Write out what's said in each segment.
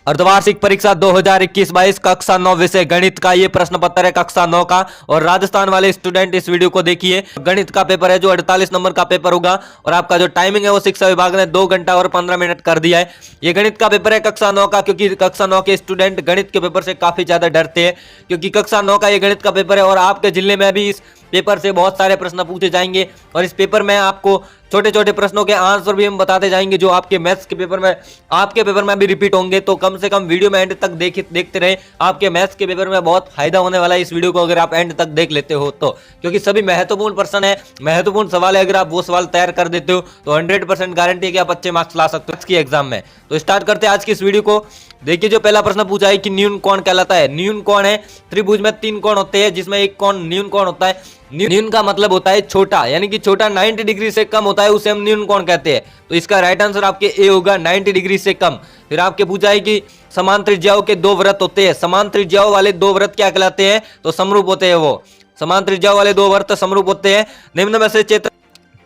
अर्धवार्षिक परीक्षा 2021-22 कक्षा 9 विषय गणित का ये प्रश्न पत्र है कक्षा 9 का। और राजस्थान वाले स्टूडेंट इस वीडियो को देखिए। गणित का पेपर है जो 48 नंबर का पेपर होगा और आपका जो टाइमिंग है वो शिक्षा विभाग ने 2 घंटा और 15 मिनट कर दिया है। ये गणित का पेपर है कक्षा 9 का, क्योंकि कक्षा 9 के स्टूडेंट गणित के पेपर से काफी ज्यादा डरते हैं, क्योंकि कक्षा 9 का ये गणित का पेपर है और आपके जिले में भी इस पेपर से बहुत सारे प्रश्न पूछे जाएंगे और इस पेपर में आपको छोटे छोटे प्रश्नों के आंसर भी हम बताते जाएंगे जो आपके मैथ्स के पेपर में आपके पेपर में भी रिपीट होंगे। तो कम से कम वीडियो में एंड तक देखते रहे, आपके मैथ्स के पेपर में बहुत फायदा होने वाला है इस वीडियो को अगर आप एंड तक देख लेते हो तो, क्योंकि सभी महत्वपूर्ण प्रश्न है, महत्वपूर्ण सवाल है। अगर आप वो सवाल तैयार कर देते हो तो 100% गारंटी है कि आप अच्छे मार्क्स ला सकते हो इसकी एग्जाम में। तो स्टार्ट करते हैं आज की इस वीडियो को। देखिए जो पहला प्रश्न पूछा है कि न्यून कोण कहलाता है। न्यून कोण है त्रिभुज में 3 कोण होते हैं जिसमें एक कोण न्यून कोण होता है। न्यून का मतलब होता है छोटा, यानी कि छोटा 90 डिग्री से कम होता है उसे हम न्यून कोण कहते हैं। तो इसका राइट आंसर आपके ए होगा, 90 डिग्री से कम। फिर आपके पूछा है कि समान त्रिज्याओं के 2 वृत्त होते हैं। समान त्रिज्याओं वाले 2 वृत्त क्या कहलाते हैं? तो समरूप होते हैं। वो समान त्रिज्याओं वाले 2 वृत्त समरूप होते हैं। निम्न में से क्षेत्र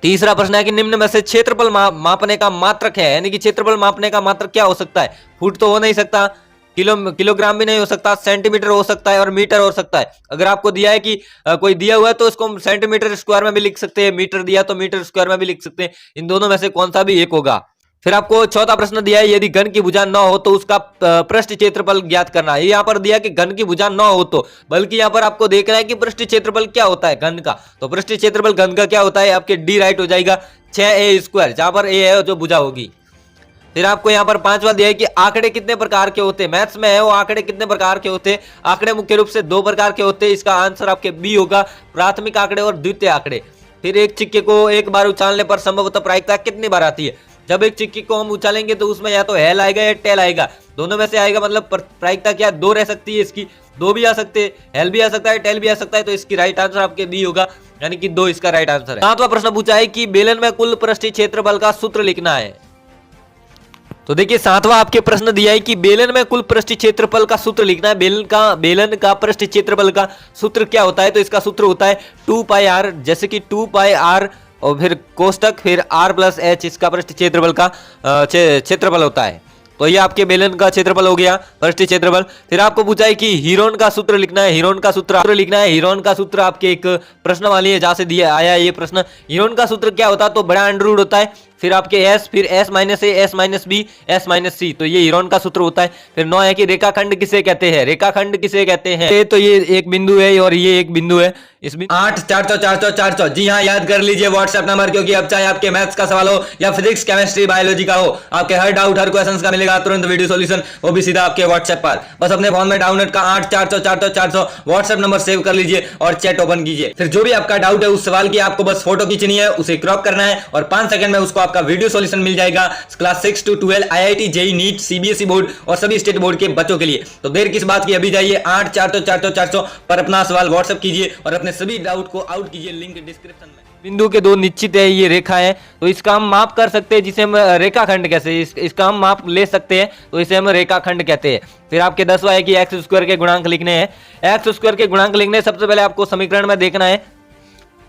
तीसरा प्रश्न है कि निम्न में से क्षेत्रफल मापने का मात्रक है, यानी कि क्षेत्रफल मापने का मात्रक क्या हो सकता है? फुट तो हो नहीं सकता, किलोग्राम भी नहीं हो सकता, सेंटीमीटर हो सकता है और मीटर हो सकता है। अगर आपको दिया है कि कोई दिया हुआ है तो उसको हम सेंटीमीटर स्क्वायर में भी लिख सकते हैं, मीटर दिया तो मीटर स्क्वायर में भी लिख सकते हैं। इन दोनों में से कौन सा भी एक होगा। फिर आपको चौथा प्रश्न दिया है यदि घन की भुजा 9 हो तो उसका पृष्ठ क्षेत्रफल ज्ञात करना है। यहाँ पर दिया कि घन की भुजा 9 हो तो, बल्कि यहाँ पर आपको देखना है कि पृष्ठ क्षेत्रफल क्या होता है घन का। तो पृष्ठ क्षेत्रफल घन का क्या होता है? आपके डी राइट हो जाएगा 6a², जहां पर ए है जो भुजा होगी। फिर आपको यहाँ पर पांचवा दिया है कि आंकड़े कितने प्रकार के होते हैं। मैथ्स में है वो आंकड़े कितने प्रकार के होते हैं। आंकड़े मुख्य रूप से 2 प्रकार के होते हैं। इसका आंसर आपके बी होगा, प्राथमिक आंकड़े और द्वितीय आंकड़े। फिर एक सिक्के को एक बार उछालने पर संभवतः प्रायिकता कितनी बार आती है? जब एक सिक्के को हम उछालेंगे तो उसमें या तो हेल आएगा या टेल आएगा, दोनों में से आएगा। मतलब प्रायिकता क्या 2 रह सकती है इसकी, 2 भी आ सकते हैं, हेल भी आ सकता है, टेल भी आ सकता है। तो इसकी राइट आंसर आपके बी होगा, यानी कि 2 इसका राइट आंसर है। 7वां प्रश्न पूछा है कि बेलन में कुल पृष्ठीय क्षेत्रफल का सूत्र लिखना है। तो देखिए 7वां आपके प्रश्न दिया है कि बेलन में कुल पृष्ठीय क्षेत्रफल का सूत्र लिखना है। बेलन का पृष्ठीय क्षेत्रफल का सूत्र क्या होता है? तो इसका सूत्र होता है 2πr, जैसे कि 2πr और फिर कोष्टक फिर r+h इसका पृष्ठीय क्षेत्रफल का क्षेत्रफल होता है। तो ये आपके बेलन का क्षेत्रफल हो गया, पृष्ठीय क्षेत्रफल। फिर आपको पूछा है कि हीरोन का सूत्र लिखना है। हीरोन का सूत्र लिखना है। हीरोन का सूत्र आपके एक प्रश्न वाली है जहां से दिया आया ये प्रश्न। हीरोन का सूत्र क्या होता है? तो बड़ा अंडर रूट होता है, फिर आपके s, फिर s-a, s-b, s-c। तो ये हीरोन का सूत्र होता है। फिर 9 है कि रेखाखंड किसे कहते हैं। रेखाखंड किसे कहते हैं? तो ये एक बिंदु है और ये एक बिंदु है। इस 8 400 400 400, जी हाँ याद कर लीजिए व्हाट्सएप नंबर, क्योंकि अब चाहे आपके मैथ्स का सवाल हो या फिजिक्स केमिस्ट्री बायोलॉजी का हो, आपके हर डाउट हर क्वेश्चन का मिलेगा तुरंत वीडियो सॉल्यूशन, वो भी सीधा आपके व्हाट्सएप पर। बस अपने फोन में डाउनलोड का 8 400 400 400 व्हाट्सएप नंबर सेव कर लीजिए और चैट ओपन कीजिए। फिर जो भी आपका डाउट है उस सवाल की आपको बस फोटो खींचनी है, उसे क्रॉप करना है और 5 सेकंड में उसको आपका वीडियो सॉल्यूशन मिल जाएगा। Class 6 to 12 IIT JEE NEET CBSE board और सभी स्टेट बोर्ड के बच्चों के लिए। तो देर किस बात की, अभी जाइए 8 400 400 400 पर अपना सवाल व्हाट्सएप कीजिए और अपने सभी डाउट को आउट कीजिए, लिंक डिस्क्रिप्शन में। बिंदु के 2 निश्चित है, ये रेखा है तो इसका हम माप कर सकते हैं, जिसे हम रेखाखंड कैसे इसका हम माप ले सकते हैं, तो इसे हम रेखाखंड कहते हैं। फिर आपके 10वां है कि x² के गुणांक लिखने हैं। x² के गुणांक लिखने सबसे पहले आपको समीकरण में देखना है।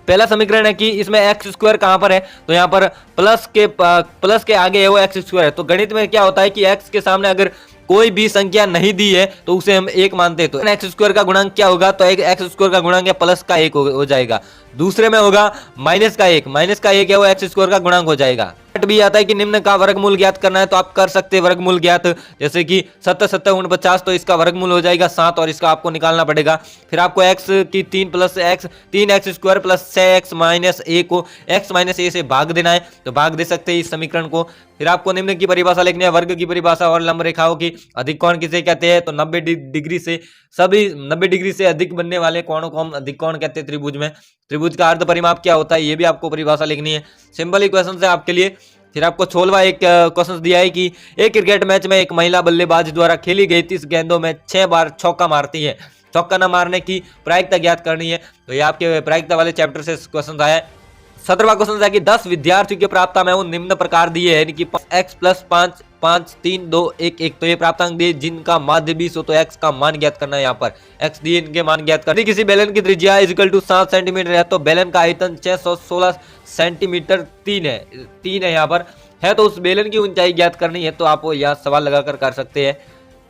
पहला समीकरण है कि इसमें x² कहां पर है? तो यहाँ पर प्लस के आगे है वो x² है। तो गणित में क्या होता है कि x के सामने अगर कोई भी संख्या नहीं दी है तो उसे हम 1 मानते हैं। तो x² का गुणांक क्या होगा? तो x² का गुणांक है प्लस का 1 हो जाएगा। दूसरे में होगा माइनस का 1 है वो x² का गुणांक हो जाएगा। भी आता है कि निम्न का वर्गमूल ज्ञात करना है, तो आप कर सकते हैं वर्गमूल ज्ञात, जैसे कि 7 7 49, तो इसका वर्गमूल हो जाएगा 7 और इसका आपको निकालना पड़ेगा। फिर आपको x की 3x² plus 6x minus a को x माइनस a से भाग देना है, तो भाग दे सकते हैं इस समीकरण को। फिर आपको निम्न की परिभाषा लिखनी है, वर्ग की परिभाषा और लंब रेखाओं की अधिक कोण किसे कहते हैं? तो 90 डिग्री से सभी 90 डिग्री से अधिक बनने वाले कोणों को हम अधिक कोण कहते हैं त्रिभुज में। त्रिभुज का अर्ध परिमाप क्या होता है ये भी आपको परिभाषा लिखनी है। सिंपल इक्वेशन है आपके लिए। फिर आपको 16वां एक क्वेश्चन दिया है कि एक क्रिकेट मैच में एक महिला बल्लेबाज द्वारा खेली गई 30 गेंदों में 6 बार चौका मारती है। चौका न मारने की प्रायिकता ज्ञात करनी है। तो ये आपके प्रायिकता वाले चैप्टर से क्वेश्चन आया है। 17वां क्वेश्चन है कि 10 विद्यार्थियों के प्राप्तांक में वो निम्न प्रकार दिए हैं, कि x + 5 5 3 2 1 1। तो ये प्राप्तांक दिए जिनका माध्य 20 हो, तो x का मान ज्ञात करना है। यहाँ पर x दिए, इनके मान ज्ञात करना। किसी बेलन की त्रिज्या = 7 सेंटीमीटर है, तो बेलन का आयतन 616 सेंटीमीटर 3 है यहाँ पर है। तो उस बेलन की ऊंचाई ज्ञात करनी है, तो आप यहाँ सवाल लगाकर कर सकते हैं।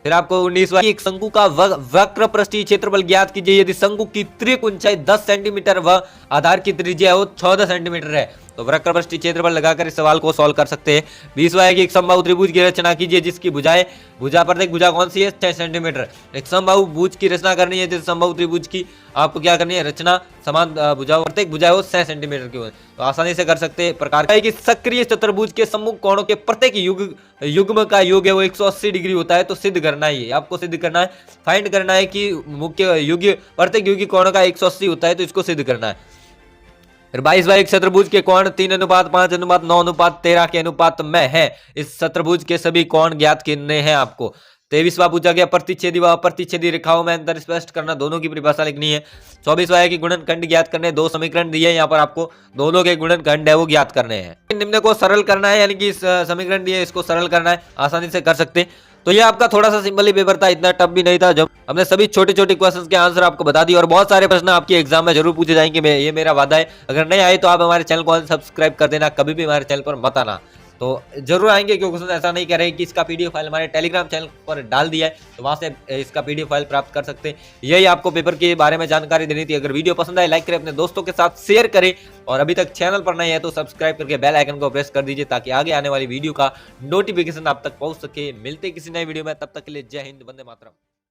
फिर आपको 19वां एक शंकु का वक्र पृष्ठीय क्षेत्रफल ज्ञात कीजिए यदि शंकु की त्रिक ऊंचाई 10 सेंटीमीटर व आधार की त्रिज्या हो 14 सेंटीमीटर है। तो वक्र पृष्ठीय क्षेत्रफल लगाकर इस सवाल को सॉल्व कर सकते हैं। 20वां है कि एक समबाहु त्रिभुज की रचना कीजिए जिसकी भुजाएं प्रत्येक भुजा कौन सी है 6 सेंटीमीटर। एक समबाहु भुज की रचना करनी है जैसे समबाहु त्रिभुज की आपको क्या करनी है रचना समान भुजाओं प्रत्येक भुजा हो 6 सेंटीमीटर की हो तो आसानी से कर सकते हैं। प्रकार है कि सक्रिय चतुर्भुज के सम्मुख कोणों के प्रत्येक युग्म का योग है वो 180 डिग्री होता है। तो सिद्ध करना ही है आपको, सिद्ध करना है, फाइंड करना है कि मुख्य युग प्रत्येक युगी कोण का 180 होता है तो इसको सिद्ध करना है। फिर 22वां एक चतुर्भुज के कोण 3:5:9:13 के अनुपात में है। इस चतुर्भुज के सभी कोण ज्ञात करने हैं आपको। 23वां पूछा गया प्रतिच्छेदी व अप्रतिच्छेदी रेखाओं में अंतर स्पष्ट करना, दोनों की परिभाषा लिखनी है। 24वां है कि गुणनखंड ज्ञात करने, दो समीकरण दिए हैं यहाँ पर आपको, दोनों के गुणनखंड है वो ज्ञात करने हैं। निम्न को सरल करना है यानी कि इस समीकरण दिए इसको सरल करना है, आसानी से कर सकते हैं। तो ये आपका थोड़ा सा सिंपल ही पेपर था, इतना टफ भी नहीं था। जब हमने सभी छोटे छोटे क्वेश्चंस के आंसर आपको बता दिए और बहुत सारे प्रश्न आपके एग्जाम में जरूर पूछे जाएंगे, ये मेरा वादा है। अगर नहीं आए तो आप हमारे चैनल को सब्सक्राइब कर देना, कभी भी हमारे चैनल पर मत आना। तो जरूर आएंगे क्योंकि ऐसा नहीं कह रहे कि इसका पीडीएफ फाइल हमारे टेलीग्राम चैनल पर डाल दिया है तो वहां से इसका पीडीएफ फाइल प्राप्त कर सकते हैं। यही आपको पेपर के बारे में जानकारी देनी थी। अगर वीडियो पसंद आए लाइक करें, अपने दोस्तों के साथ शेयर करें और अभी तक चैनल पर नहीं है तो सब्सक्राइब करके बेल आइकन को प्रेस कर दीजिए ताकि आगे आने वाली वीडियो का नोटिफिकेशन आप तक पहुंच सके। मिलते किसी नए वीडियो में, तब तक के लिए जय हिंद, वंदे मातरम।